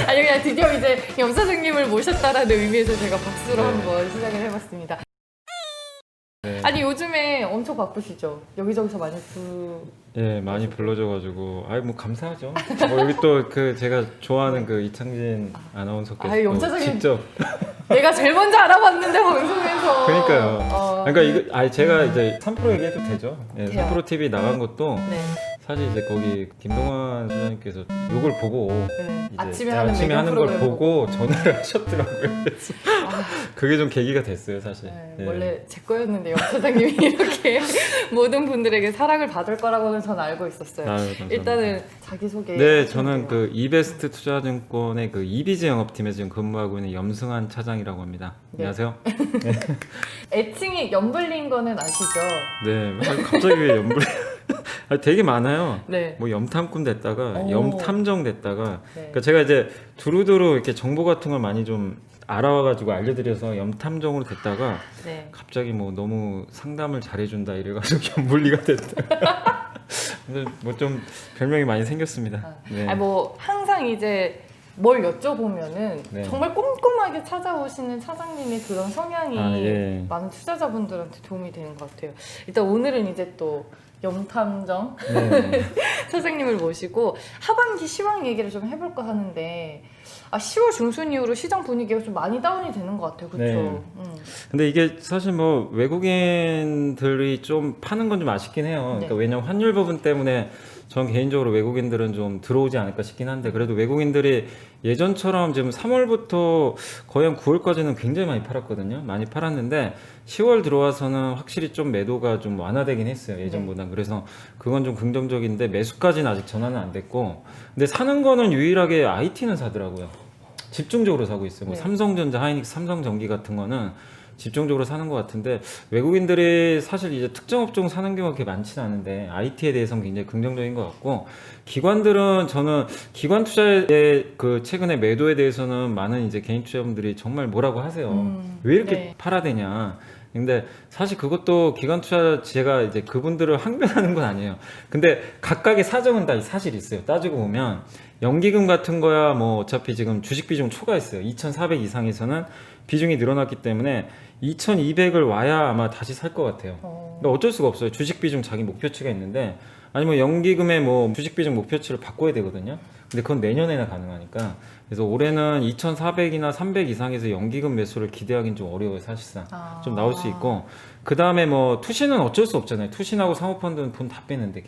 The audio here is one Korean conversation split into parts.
아니 그냥 드디어 이제 염 사장님을 모셨다라는 의미에서 제가 박수로 네. 한번 시작을 해봤습니다. 네. 아니 요즘에 엄청 바쁘시죠? 여기저기서 많이 예, 많이 불러줘가지고, 아이 뭐 감사하죠. 여기 또 그 제가 좋아하는 그 이창진 아나운서께서 아유, 또 염차장님. 직접. 내가 제일 먼저 알아봤는데 방송에서. 그러니까요. 그러니까 이거, 제가 이제 3프로 얘기해도 되죠? 예, 돼요. 3프로 TV 나간 것도 네. 사실 이제 거기 김동완 소장님께서 요걸 보고 네. 이제 아침에 하는 걸 프로그램 보고 전화를 하셨더라고요. 그래서 그게 좀 계기가 됐어요, 사실. 네, 예. 원래 제 거였는데 염 사장님이 이렇게 모든 분들에게 사랑을 받을 거라고는 전 알고 있었어요. 아유, 감사합니다. 일단은 자기소개. 네, 저는 그 이베스트 투자증권의 그 이비즈 영업팀에서 지금 근무하고 있는 염승환 차장이라고 합니다. 네. 안녕하세요. 애칭이 염블린 거는 아시죠? 네, 갑자기 왜 염불? 되게 많아요. 네. 뭐 염탐꾼 됐다가 오. 염탐정 됐다가, 네. 그러니까 제가 이제 두루두루 이렇게 정보 같은 걸 많이 좀 알아와가지고 알려드려서 염탐정으로 됐다가 네. 갑자기 뭐 너무 상담을 잘해준다 이래가지고 염불리가 됐다. 뭐 좀 별명이 많이 생겼습니다. 네. 아니 뭐 항상 이제 뭘 여쭤보면은 네. 정말 꼼꼼하게 찾아오시는 차장님의 그런 성향이 예. 많은 투자자분들한테 도움이 되는 것 같아요. 일단 오늘은 이제 또 염탐정 네. 차장님을 모시고 하반기 시황 얘기를 좀 해볼까 하는데 10월 중순 이후로 시장 분위기가 좀 많이 다운이 되는 것 같아요. 그렇죠? 네. 근데 이게 사실 뭐 외국인들이 좀 파는 건 좀 아쉽긴 해요. 그러니까 네. 왜냐면 환율 부분 때문에 전 개인적으로 외국인들은 좀 들어오지 않을까 싶긴 한데, 그래도 외국인들이 예전처럼 지금 3월부터 거의 한 9월까지는 굉장히 많이 팔았거든요. 많이 팔았는데 10월 들어와서는 확실히 좀 매도가 좀 완화되긴 했어요, 예전보다. 그래서 그건 좀 긍정적인데 매수까지는 아직 전환은 안 됐고, 근데 사는 거는 유일하게 IT는 사더라고요. 집중적으로 사고 있어요. 뭐 네. 삼성전자, 하이닉스, 삼성전기 같은 거는 집중적으로 사는 것 같은데, 외국인들이 사실 이제 특정 업종 사는 경우가 그렇게 많지는 않은데 IT에 대해서는 굉장히 긍정적인 것 같고, 기관들은 저는 기관 투자의 그 최근에 매도에 대해서는 많은 이제 개인 투자분들이 정말 뭐라고 하세요. 왜 이렇게 네. 팔아대냐. 근데 사실 그것도 기관 투자 제가 이제 그분들을 항변하는 건 아니에요. 근데 각각의 사정은 다 사실 있어요. 따지고 보면 연기금 같은 거야 뭐 어차피 지금 주식 비중 초과했어요. 2,400 이상에서는 비중이 늘어났기 때문에 2,200을 와야 아마 다시 살 것 같아요. 그러니까 어쩔 수가 없어요. 주식 비중 자기 목표치가 있는데, 아니면 연기금의 뭐 주식 비중 목표치를 바꿔야 되거든요. 근데 그건 내년에나 가능하니까. 그래서 올해는 2,400이나 300 이상에서 연기금 매수를 기대하기는 좀 어려워요, 사실상. 좀 나올 수 있고, 그 다음에 뭐 투신은 어쩔 수 없잖아요. 투신하고 사모펀드는 돈 다 빼는데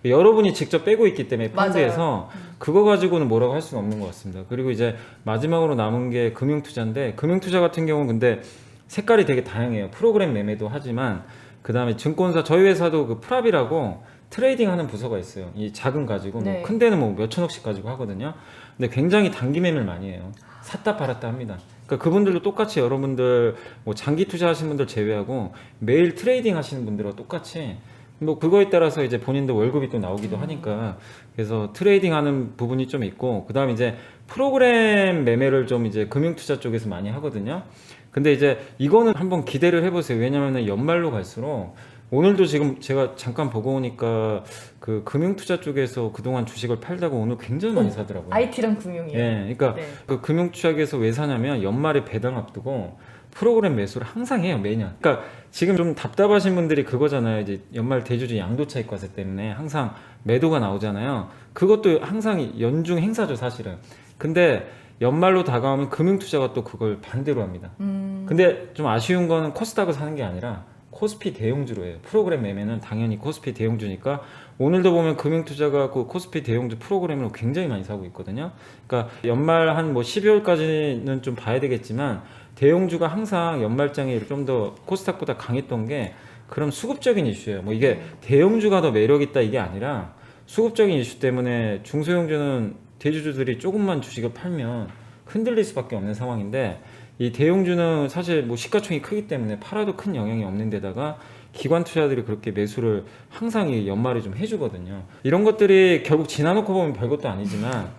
여러분이 직접 빼고 있기 때문에 펀드에서 그거 가지고는 뭐라고 할 수는 없는 것 같습니다. 그리고 이제 마지막으로 남은 게 금융투자인데, 금융투자 같은 경우는 근데 색깔이 되게 다양해요. 프로그램 매매도 하지만, 그 다음에 증권사, 저희 회사도 그 프랍이라고 트레이딩 하는 부서가 있어요. 이 자금 가지고 네. 뭐 큰 데는 뭐 몇천억씩 가지고 하거든요. 근데 굉장히 단기 매매를 많이 해요. 샀다 팔았다 합니다. 그러니까 그분들도 똑같이 여러분들 뭐 장기 투자하시는 분들 제외하고 매일 트레이딩 하시는 분들과 똑같이 뭐 그거에 따라서 이제 본인들 월급이 또 나오기도 하니까, 그래서 트레이딩 하는 부분이 좀 있고, 그 다음 이제 프로그램 매매를 좀 이제 금융투자 쪽에서 많이 하거든요. 근데 이제 이거는 한번 기대를 해보세요. 왜냐면은 연말로 갈수록, 오늘도 지금 제가 잠깐 보고 오니까 그 금융투자 쪽에서 그동안 주식을 팔다가 오늘 굉장히 많이 사더라고요. IT랑 금융이요. 예, 그러니까 네. 그 금융투자에서 왜 사냐면 연말에 배당 앞두고 프로그램 매수를 항상 해요, 매년. 그러니까 지금 좀 답답하신 분들이 그거잖아요. 이제 연말 대주주 양도 차익 과세 때문에 항상 매도가 나오잖아요. 그것도 항상 연중 행사죠, 사실은. 근데 연말로 다가오면 금융투자가 또 그걸 반대로 합니다. 근데 좀 아쉬운 거는 코스닥을 사는 게 아니라 코스피 대용주로 해요. 프로그램 매매는 당연히 코스피 대용주니까, 오늘도 보면 금융투자가 그 코스피 대용주 프로그램으로 굉장히 많이 사고 있거든요. 그러니까 연말 한 뭐 12월까지는 좀 봐야 되겠지만, 대용주가 항상 연말장에 좀 더 코스닥보다 강했던 게 그런 수급적인 이슈예요. 뭐 이게 대용주가 더 매력 있다 이게 아니라, 수급적인 이슈 때문에 중소형주는 대주주들이 조금만 주식을 팔면 흔들릴 수밖에 없는 상황인데, 이 대용주는 사실 뭐 시가총이 크기 때문에 팔아도 큰 영향이 없는 데다가 기관 투자들이 그렇게 매수를 항상 이 연말에 좀 해주거든요. 이런 것들이 결국 지나놓고 보면 별것도 아니지만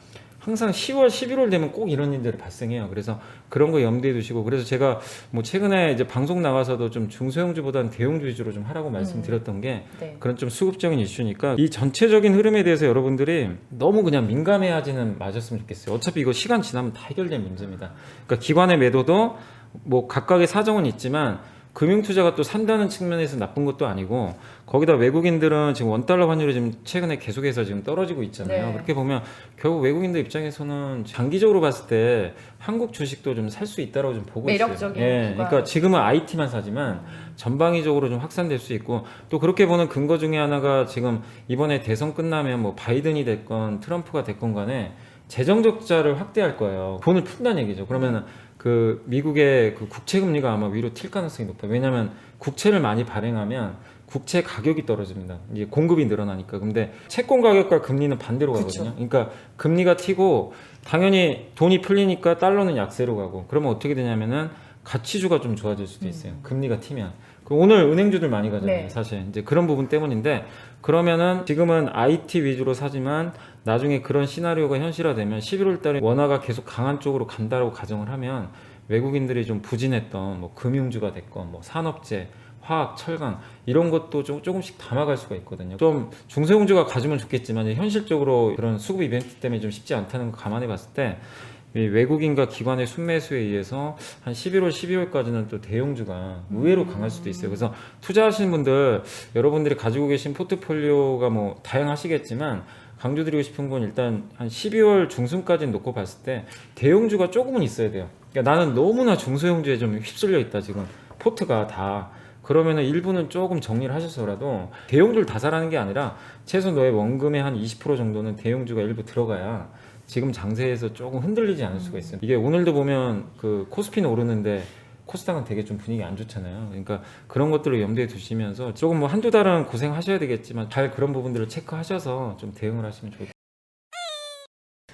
항상 10월, 11월 되면 꼭 이런 일들이 발생해요. 그래서 그런 거 염두에 두시고, 그래서 제가 뭐 최근에 이제 방송 나가서도 좀 중소형주보다는 대형주 위주로 좀 하라고 말씀드렸던 게 네. 그런 좀 수급적인 이슈니까 이 전체적인 흐름에 대해서 여러분들이 너무 그냥 민감해하지는 마셨으면 좋겠어요. 어차피 이거 시간 지나면 다 해결될 문제입니다. 그러니까 기관의 매도도 뭐 각각의 사정은 있지만 금융투자가 또 산다는 측면에서 나쁜 것도 아니고, 거기다 외국인들은 지금 원달러 환율이 지금 최근에 계속해서 지금 떨어지고 있잖아요. 네. 그렇게 보면 결국 외국인들 입장에서는 장기적으로 봤을 때 한국 주식도 좀 살 수 있다고 좀 보고 매력적인 있어요. 예, 구간. 그러니까 지금은 IT만 사지만 전방위적으로 좀 확산될 수 있고, 또 그렇게 보는 근거 중에 하나가 지금 이번에 대선 끝나면 뭐 바이든이 됐건 트럼프가 됐건 간에 재정 적자를 확대할 거예요. 돈을 푼다는 얘기죠. 그러면은 그 미국의 그 국채 금리가 아마 위로 튈 가능성이 높아요. 왜냐하면 국채를 많이 발행하면 국채 가격이 떨어집니다. 이제 공급이 늘어나니까. 근데 채권 가격과 금리는 반대로 가거든요. 그러니까 금리가 튀고 당연히 돈이 풀리니까 달러는 약세로 가고, 그러면 어떻게 되냐면은 가치주가 좀 좋아질 수도 있어요. 금리가 튀면. 그 오늘 은행주들 많이 가잖아요. 네. 사실 이제 그런 부분 때문인데, 그러면은 지금은 IT 위주로 사지만 나중에 그런 시나리오가 현실화되면 11월 달에 원화가 계속 강한 쪽으로 간다고 가정을 하면 외국인들이 좀 부진했던 뭐 금융주가 됐건 뭐 산업재, 화학, 철강 이런 것도 조금씩 담아갈 수가 있거든요. 좀 중소형주가 가지면 좋겠지만 현실적으로 그런 수급 이벤트 때문에 좀 쉽지 않다는 거 감안해 봤을 때 이 외국인과 기관의 순매수에 의해서 한 11월, 12월까지는 또 대형주가 의외로 강할 수도 있어요. 그래서 투자하시는 분들, 여러분들이 가지고 계신 포트폴리오가 뭐 다양하시겠지만 강조드리고 싶은 건 일단 한 12월 중순까지 놓고 봤을 때 대형주가 조금은 있어야 돼요. 그러니까 나는 너무나 중소형주에 좀 휩쓸려 있다 지금 포트가 다. 그러면은 일부는 조금 정리를 하셔서라도 대형주를 다 사라는 게 아니라 최소 너의 원금의 한 20% 정도는 대형주가 일부 들어가야 지금 장세에서 조금 흔들리지 않을 수가 있어요. 이게 오늘도 보면 그 코스피는 오르는데 코스닥은 되게 좀 분위기 안 좋잖아요. 그러니까 그런 것들을 염두에 두시면서 조금 뭐 한두 달은 고생하셔야 되겠지만 잘 그런 부분들을 체크하셔서 좀 대응을 하시면 좋을 것 같아요.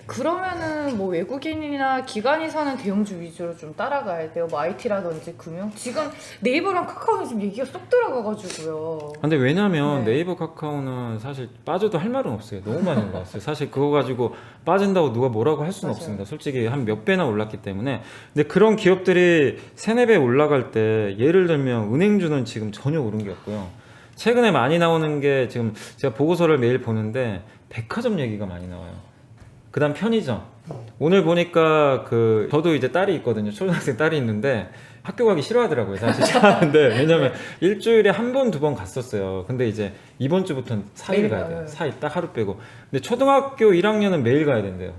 그러면은 뭐 외국인이나 기관이 사는 대형주 위주로 좀 따라가야 돼요. 뭐 IT라든지 금융. 지금 네이버랑 카카오는 지금 얘기가 쏙 들어가가지고요. 근데 왜냐면 네. 네이버 카카오는 사실 빠져도 할 말은 없어요. 너무 많이 올랐어요. 사실 그거 가지고 빠진다고 누가 뭐라고 할 수는 맞아요. 없습니다. 솔직히 한 몇 배나 올랐기 때문에. 근데 그런 기업들이 세네 배 올라갈 때 예를 들면 은행주는 지금 전혀 오른 게 없고요. 최근에 많이 나오는 게 지금 제가 보고서를 매일 보는데 백화점 얘기가 많이 나와요. 그다음 편의점. 오늘 보니까 그 저도 이제 딸이 있거든요. 초등학생 딸이 있는데 학교 가기 싫어하더라고요. 사실 근데 왜냐면 일주일에 한 번, 두 번 갔었어요. 근데 이제 이번 주부터는 4일 매일 가야 가요. 돼요. 4일 딱 하루 빼고. 근데 초등학교 1학년은 매일 가야 된대요.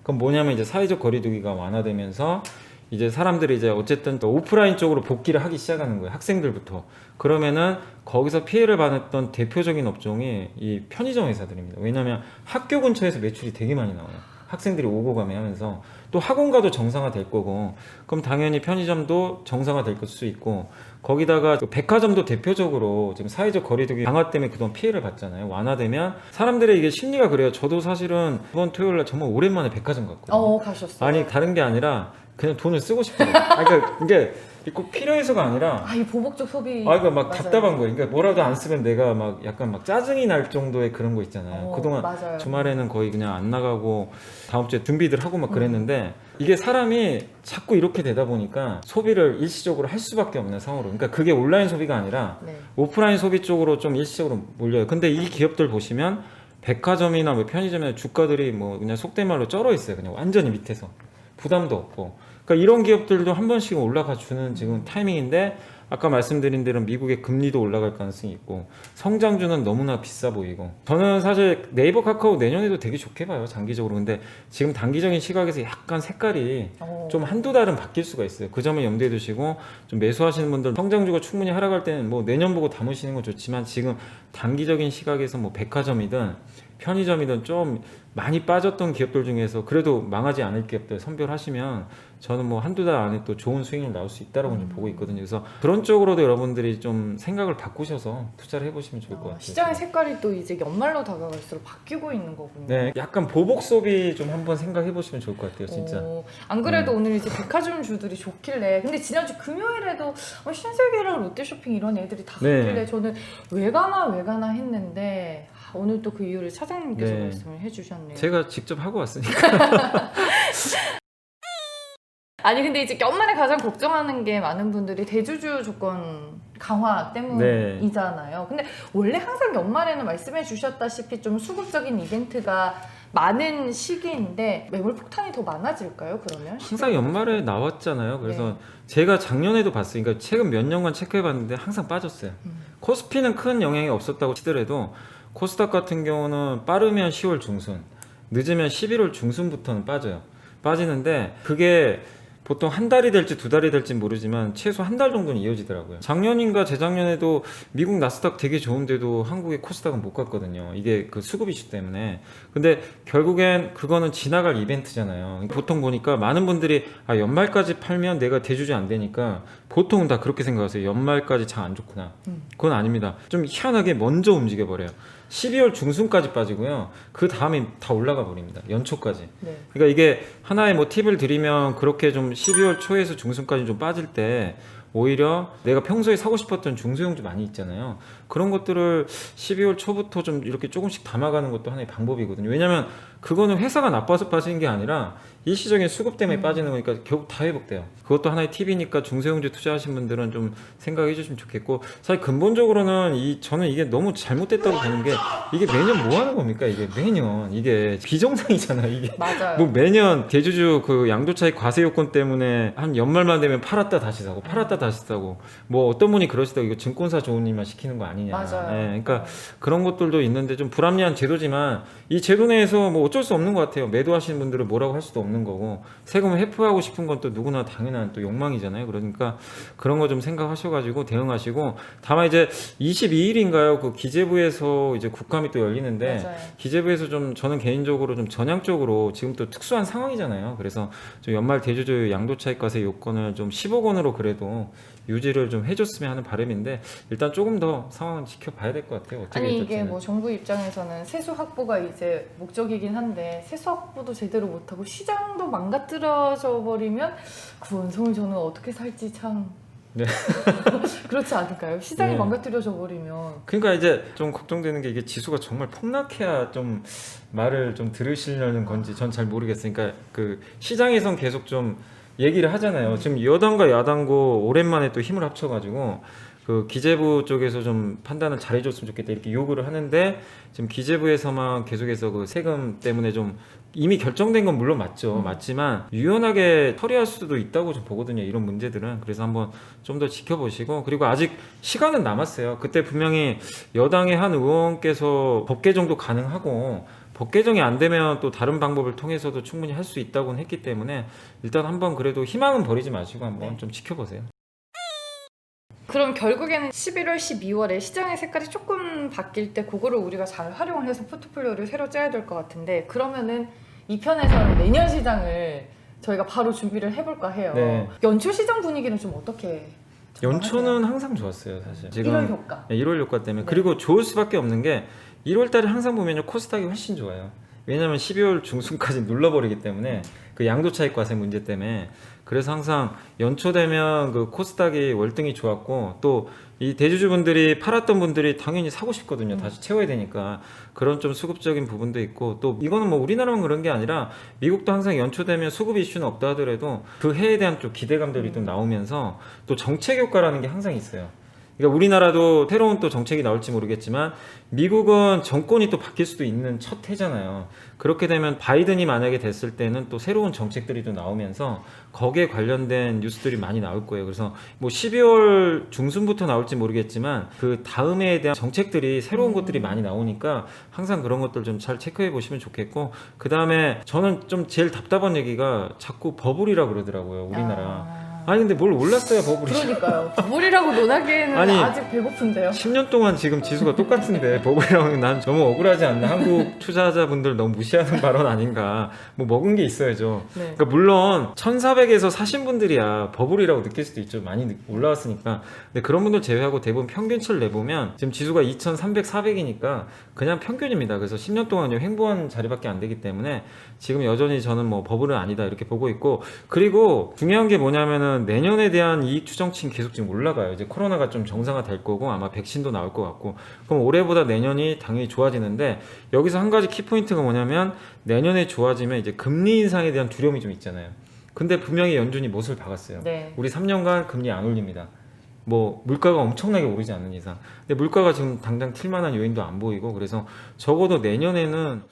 그럼 뭐냐면 이제 사회적 거리두기가 완화되면서 이제 사람들이 이제 어쨌든 또 오프라인 쪽으로 복귀를 하기 시작하는 거예요. 학생들부터. 그러면은 거기서 피해를 받았던 대표적인 업종이 이 편의점 회사들입니다. 왜냐하면 학교 근처에서 매출이 되게 많이 나와요. 학생들이 오고 가며 하면서 또 학원가도 정상화 될 거고, 그럼 당연히 편의점도 정상화 될 수 있고, 거기다가 백화점도 대표적으로 지금 사회적 거리두기 강화 때문에 그동안 피해를 봤잖아요. 완화되면 사람들의 이게 심리가 그래요. 저도 사실은 이번 토요일 날 정말 오랜만에 백화점 갔거든요. 가셨어요. 아니 다른 게 아니라 그냥 돈을 쓰고 싶더라고요. 그러니까 이게 꼭 필요해서가 아니라 이 보복적 소비. 그러니까 막 맞아요. 답답한 거예요. 그러니까 뭐라도 안 쓰면 내가 막 약간 막 짜증이 날 정도의 그런 거 있잖아요. 그동안 맞아요. 주말에는 거의 그냥 안 나가고 다음 주에 준비들 하고 막 그랬는데 이게 사람이 자꾸 이렇게 되다 보니까 소비를 일시적으로 할 수밖에 없는 상황으로. 그러니까 그게 온라인 소비가 아니라 네. 오프라인 소비 쪽으로 좀 일시적으로 몰려요. 근데 이 기업들 보시면 백화점이나 뭐 편의점에 주가들이 뭐 그냥 속된 말로 쩔어 있어요. 그냥 완전히 밑에서 부담도 없고. 그러니까 이런 기업들도 한 번씩 올라가 주는 지금 타이밍인데, 아까 말씀드린 대로 미국의 금리도 올라갈 가능성이 있고 성장주는 너무나 비싸 보이고, 저는 사실 네이버 카카오 내년에도 되게 좋게 봐요, 장기적으로. 근데 지금 단기적인 시각에서 약간 색깔이 좀 한두 달은 바뀔 수가 있어요. 그 점을 염두에 두시고 좀 매수하시는 분들, 성장주가 충분히 하락할 때는 뭐 내년 보고 담으시는 건 좋지만 지금 단기적인 시각에서 뭐 백화점이든 편의점이든 좀 많이 빠졌던 기업들 중에서 그래도 망하지 않을 기업들 선별하시면 저는 뭐 한두 달 안에 또 좋은 수익률 나올 수 있다고 좀 보고 있거든요. 그래서 그런 쪽으로도 여러분들이 좀 생각을 바꾸셔서 투자를 해보시면 좋을 것 같아요. 시장의 색깔이 또 이제 연말로 다가갈수록 바뀌고 있는 거군요. 네, 약간 보복 소비 좀 한번 생각해 보시면 좋을 것 같아요, 진짜. 안 그래도 오늘 이제 백화점 주들이 좋길래, 근데 지난주 금요일에도 신세계랑 롯데쇼핑 이런 애들이 다 네. 좋길래 저는 왜 가나 했는데 오늘 또 그 이유를 차장님께서 네. 말씀을 해주셨네요. 제가 직접 하고 왔으니까. 아니 근데 이제 연말에 가장 걱정하는 게 많은 분들이 대주주 조건 강화 때문이잖아요. 근데 원래 항상 연말에는 말씀해 주셨다시피 좀 수급적인 이벤트가 많은 시기인데 매물 폭탄이 더 많아질까요? 그러면? 항상 연말에 나왔잖아요. 그래서 제가 작년에도 봤어요. 그러니까 최근 몇 년간 체크해봤는데 항상 빠졌어요. 코스피는 큰 영향이 없었다고 치더라도 코스닥 같은 경우는 빠르면 10월 중순, 늦으면 11월 중순부터는 빠져요. 빠지는데 그게 보통 한 달이 될지 두 달이 될지 모르지만 최소 한 달 정도는 이어지더라고요. 작년인가 재작년에도 미국 나스닥 되게 좋은데도 한국의 코스닥은 못 갔거든요. 이게 그 수급 이슈 때문에. 근데 결국엔 그거는 지나갈 이벤트잖아요. 보통 보니까 많은 분들이 연말까지 팔면 내가 대주주 안 되니까 보통은 다 그렇게 생각하세요. 연말까지 장 안 좋구나. 그건 아닙니다. 좀 희한하게 먼저 움직여 버려요. 12월 중순까지 빠지고요. 그 다음에 다 올라가 버립니다. 연초까지. 네. 그러니까 이게 하나의 뭐 팁을 드리면 그렇게 좀 12월 초에서 중순까지 좀 빠질 때 오히려 내가 평소에 사고 싶었던 중소형주 많이 있잖아요. 그런 것들을 12월 초부터 좀 이렇게 조금씩 담아가는 것도 하나의 방법이거든요. 왜냐면 그거는 회사가 나빠서 빠지는 게 아니라 일시적인 수급 때문에 빠지는 거니까 결국 다 회복돼요. 그것도 하나의 팁이니까 중소형주 투자하신 분들은 좀 생각해 주시면 좋겠고, 사실 근본적으로는 저는 이게 너무 잘못됐다고 보는 게, 이게 매년 뭐 하는 겁니까? 이게 매년 이게 비정상이잖아요. 이게 맞아요. 뭐 매년 대주주 그 양도차익 과세 요건 때문에 한 연말만 되면 팔았다 다시 사고 팔았다 다시 사고, 뭐 어떤 분이 그러시다고 이거 증권사 좋은 일만 시키는 거 아니냐. 맞아요. 예, 그러니까 그런 것들도 있는데 좀 불합리한 제도지만 이 제도 내에서 뭐 어쩔 수 없는 것 같아요. 매도하시는 분들은 뭐라고 할 수도 없는 거고, 세금을 회피하고 싶은 건 또 누구나 당연한 또 욕망이잖아요. 그러니까 그런 거 좀 생각하셔가지고 대응하시고, 다만 이제 22일인가요? 그 기재부에서 이제 국감이 또 열리는데, 맞아요. 기재부에서 좀 저는 개인적으로 좀 전향적으로, 지금 또 특수한 상황이잖아요. 그래서 좀 연말 대주주 양도차익과세 요건을 좀 10억 원으로 그래도 유지를 좀 해줬으면 하는 바람인데, 일단 조금 더 상황은 지켜봐야 될 것 같아요. 어떻게 아니 이게 될지는. 뭐 정부 입장에서는 세수 확보가 이제 목적이긴 한데 세수 확보도 제대로 못하고 시장도 망가뜨려져 버리면 그 원성을 저는 어떻게 살지 참 네. 그렇지 않을까요? 시장이 네. 망가뜨려져 버리면. 그러니까 이제 좀 걱정되는 게, 이게 지수가 정말 폭락해야 좀 말을 좀 들으시려는 건지 전 잘 모르겠어요. 그러니까 그 시장에선 계속 좀 얘기를 하잖아요. 지금 여당과 야당고 오랜만에 또 힘을 합쳐가지고 그 기재부 쪽에서 좀 판단을 잘해줬으면 좋겠다 이렇게 요구를 하는데, 지금 기재부에서만 계속해서 그 세금 때문에 좀 이미 결정된 건 물론 맞죠. 맞지만 유연하게 처리할 수도 있다고 좀 보거든요. 이런 문제들은. 그래서 한번 좀 더 지켜보시고, 그리고 아직 시간은 남았어요. 그때 분명히 여당의 한 의원께서 법 개정도 가능하고, 법 개정이 안 되면 또 다른 방법을 통해서도 충분히 할 수 있다고는 했기 때문에, 일단 한번 그래도 희망은 버리지 마시고 한번 좀 지켜보세요. 그럼 결국에는 11월, 12월에 시장의 색깔이 조금 바뀔 때 그거를 우리가 잘 활용을 해서 포트폴리오를 새로 짜야 될 것 같은데, 그러면은 이 편에서는 내년 시장을 저희가 바로 준비를 해볼까 해요. 네. 연초 시장 분위기는 좀 어떻게 연초는 항상 좋았어요, 사실. 1월 효과. 네, 1월 효과 때문에. 네. 그리고 좋을 수밖에 없는 게 1월 달에 항상 보면요, 코스닥이 훨씬 좋아요. 왜냐면 12월 중순까지 눌러버리기 때문에, 그 양도차익 과세 문제 때문에. 그래서 항상 연초 되면 그 코스닥이 월등히 좋았고, 또 이 대주주분들이 팔았던 분들이 당연히 사고 싶거든요. 다시 채워야 되니까. 그런 좀 수급적인 부분도 있고, 또 이거는 뭐 우리나라만 그런 게 아니라 미국도 항상 연초 되면 수급 이슈는 없다 하더라도 그 해에 대한 좀 기대감들이 좀 나오면서, 또 정책 효과라는 게 항상 있어요. 그러니까 우리나라도 새로운 또 정책이 나올지 모르겠지만 미국은 정권이 또 바뀔 수도 있는 첫 해잖아요. 그렇게 되면 바이든이 만약에 됐을 때는 또 새로운 정책들이 또 나오면서 거기에 관련된 뉴스들이 많이 나올 거예요. 그래서 뭐 12월 중순부터 나올지 모르겠지만 그 다음에 대한 정책들이 새로운 것들이 많이 나오니까 항상 그런 것들 좀 잘 체크해 보시면 좋겠고, 그 다음에 저는 좀 제일 답답한 얘기가 자꾸 버블이라 그러더라고요, 우리나라. 아니 근데 뭘 올랐어요, 버블이. 그러니까요. 버블이라고 논하기에는 아니, 아직 배고픈데요. 10년 동안 지금 지수가 똑같은데 버블이라면 난 너무 억울하지 않나. 한국 투자자분들 너무 무시하는 발언 아닌가. 뭐 먹은 게 있어야죠. 네. 그러니까 물론 1400에서 사신 분들이야 버블이라고 느낄 수도 있죠. 많이 올라왔으니까. 근데 그런 분들 제외하고 대부분 평균치를 내보면 지금 지수가 2300, 400이니까 그냥 평균입니다. 그래서 10년 동안 횡보한 자리밖에 안 되기 때문에 지금 여전히 저는 뭐 버블은 아니다 이렇게 보고 있고, 그리고 중요한 게 뭐냐면은 보면은 내년에 대한 이익 추정치는 계속 지금 올라가요. 이제 코로나가 좀 정상화 될 거고 아마 백신도 나올 것 같고 그럼 올해보다 내년이 당연히 좋아지는데 여기서 한 가지 키포인트가 뭐냐면 내년에 좋아지면 이제 금리 인상에 대한 두려움이 좀 있잖아요. 근데 분명히 연준이 못을 박았어요. 네. 우리 3년간 금리 안 올립니다. 뭐 물가가 엄청나게 오르지 않는 이상. 근데 물가가 지금 당장 튈 만한 요인도 안 보이고 그래서 적어도 내년에는